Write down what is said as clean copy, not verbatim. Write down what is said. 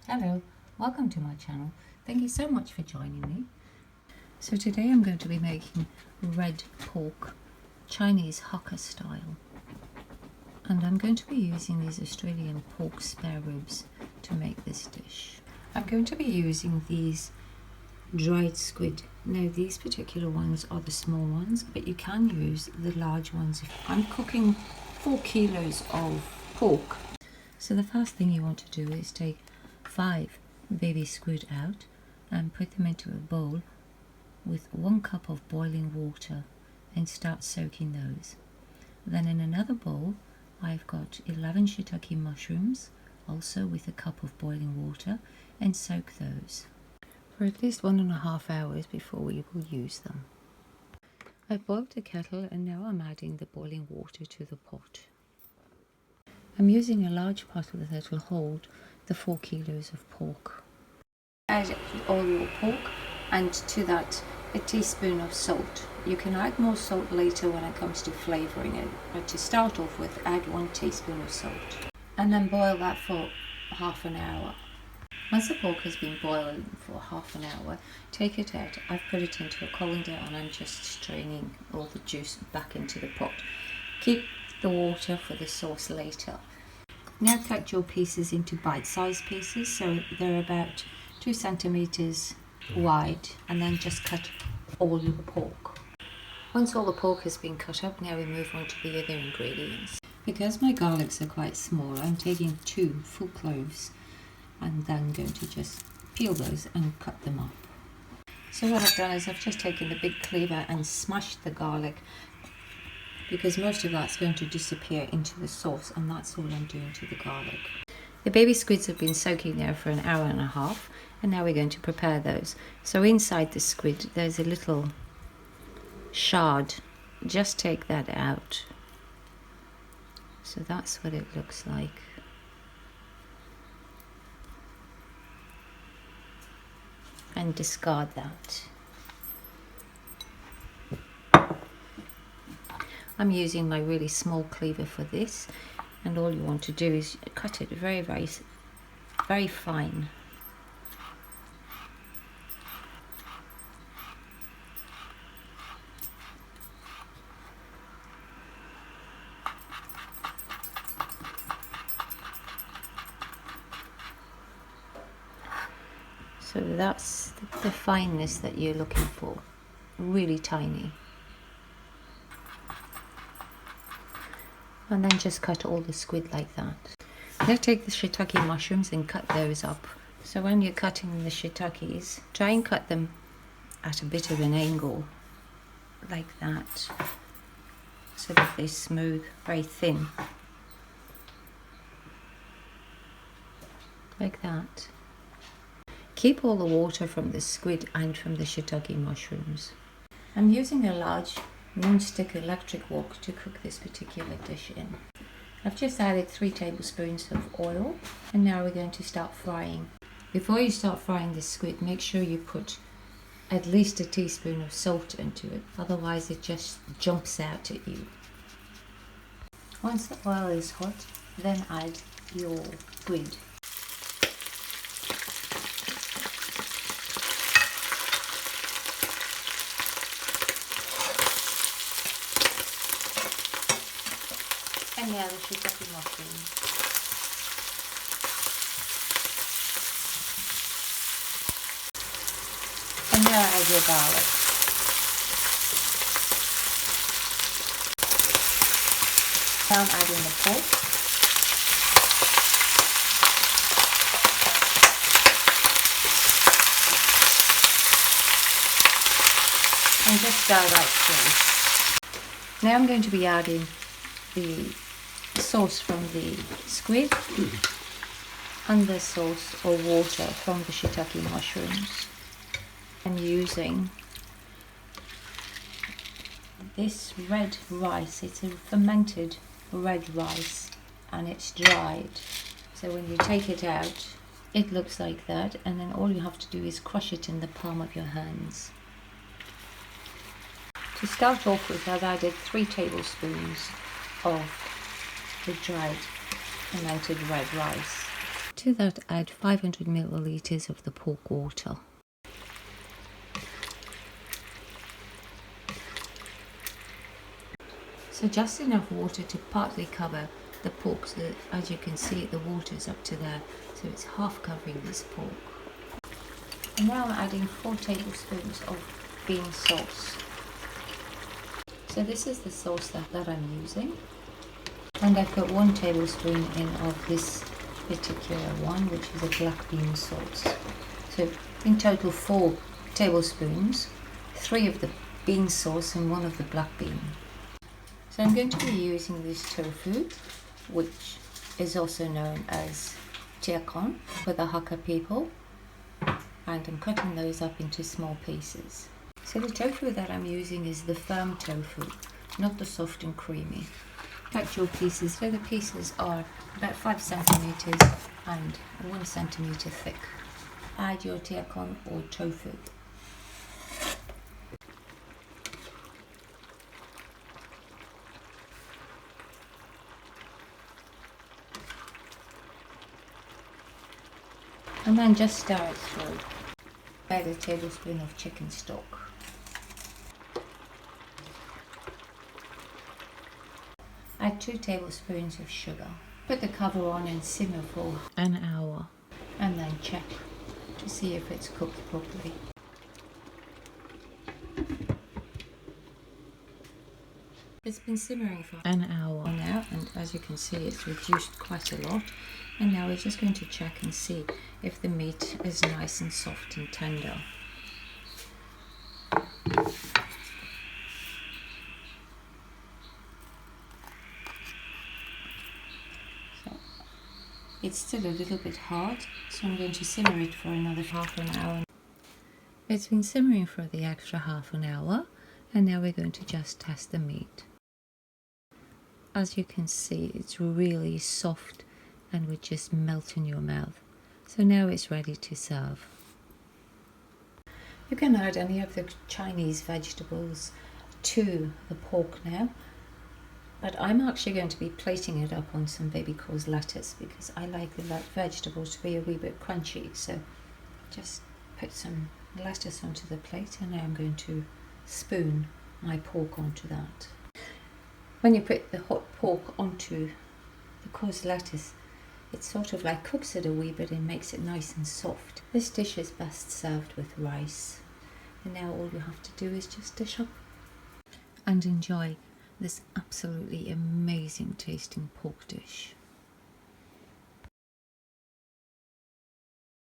Hello, welcome to my channel. Thank you so much for joining me. So today I'm going to be making red pork, Chinese Hakka style. And I'm going to be using these Australian pork spare ribs to make this dish. I'm going to be using these dried squid. Now these particular ones are the small ones, but you can use the large ones. I'm cooking 4 kilos of pork. So the first thing you want to do is take 5 baby squid out and put them into a bowl with 1 cup of boiling water and start soaking those. Then in another bowl I've got 11 shiitake mushrooms, also with a cup of boiling water, and soak those for at least 1.5 hours before we will use them. I've boiled the kettle and now I'm adding the boiling water to the pot. I'm using a large pot that will hold the 4 kilos of pork. Add all your pork and to that a teaspoon of salt. You can add more salt later when it comes to flavouring it, but to start off with, add 1 teaspoon of salt. And then boil that for half an hour. Once the pork has been boiling for half an hour, take it out. I've put it into a colander and I'm just straining all the juice back into the pot. Keep the water for the sauce later. Now cut your pieces into bite-sized pieces, so they're about 2 centimeters wide, and then just cut all your pork. Once all the pork has been cut up, now we move on to the other ingredients. Because my garlics are quite small, I'm taking 2 full cloves and then going to just peel those and cut them up. So what I've done is I've just taken the big cleaver and smashed the garlic, because most of that's going to disappear into the sauce, and that's all I'm doing to the garlic. The baby squids have been soaking there for 1.5 hours, and now we're going to prepare those. So inside the squid there's a little shard. Just take that out. So that's what it looks like. And discard that. I'm using my really small cleaver for this, and all you want to do is cut it very fine. So that's the fineness that you're looking for, really tiny. And then just cut all the squid like that. Now take the shiitake mushrooms and cut those up. So when you're cutting the shiitakes, try and cut them at a bit of an angle, like that, so that they're smooth, very thin. Like that. Keep all the water from the squid and from the shiitake mushrooms. I'm using a large non-stick electric wok to cook this particular dish in. I've just added 3 tablespoons of oil, and now we're going to start frying. Before you start frying the squid, make sure you put at least a teaspoon of salt into it, otherwise it just jumps out at you. Once the oil is hot, then add your squid. And now the shiitake mushrooms. And now add your garlic. Now I'm adding the pork. And just stir right through. Now I'm going to be adding the sauce from the squid and the sauce or water from the shiitake mushrooms. I'm using this red rice. It's a fermented red rice and it's dried. So when you take it out, it looks like that, and then all you have to do is crush it in the palm of your hands. To start off with, I've added 3 tablespoons of the dried fermented red rice. To that, add 500 milliliters of the pork water. So just enough water to partly cover the pork, so that, as you can see, the water is up to there, so it's half covering this pork. And now I'm adding 4 tablespoons of bean sauce. So this is the sauce that I'm using, and I've got 1 tablespoon in of this particular one, which is a black bean sauce. So in total 4 tablespoons, 3 of the bean sauce and 1 of the black bean. So I'm going to be using this tofu, which is also known as tiakon for the Hakka people, and I'm cutting those up into small pieces. So the tofu that I'm using is the firm tofu, not the soft and creamy. Cut your pieces, so the pieces are about 5 centimeters and 1 centimeter thick. Add your tiakon or tofu. And then just stir it through. Add a tablespoon of chicken stock. Add 2 tablespoons of sugar. Put the cover on and simmer for an hour, and then check to see if it's cooked properly. It's been simmering for an hour now, and as you can see, it's reduced quite a lot. And now we're just going to check and see if the meat is nice and soft and tender. So it's still a little bit hard, so I'm going to simmer it for another half an hour. It's been simmering for the extra half an hour, and now we're going to just test the meat. As you can see, it's really soft and would just melt in your mouth. So now it's ready to serve. You can add any of the Chinese vegetables to the pork now, but I'm actually going to be plating it up on some baby cause lettuce because I like the vegetables to be a wee bit crunchy. So just put some lettuce onto the plate, and now I'm going to spoon my pork onto that. When you put the hot pork onto the coarse lettuce, it sort of like cooks it a wee bit and makes it nice and soft. This dish is best served with rice. And now all you have to do is just dish up and enjoy this absolutely amazing tasting pork dish.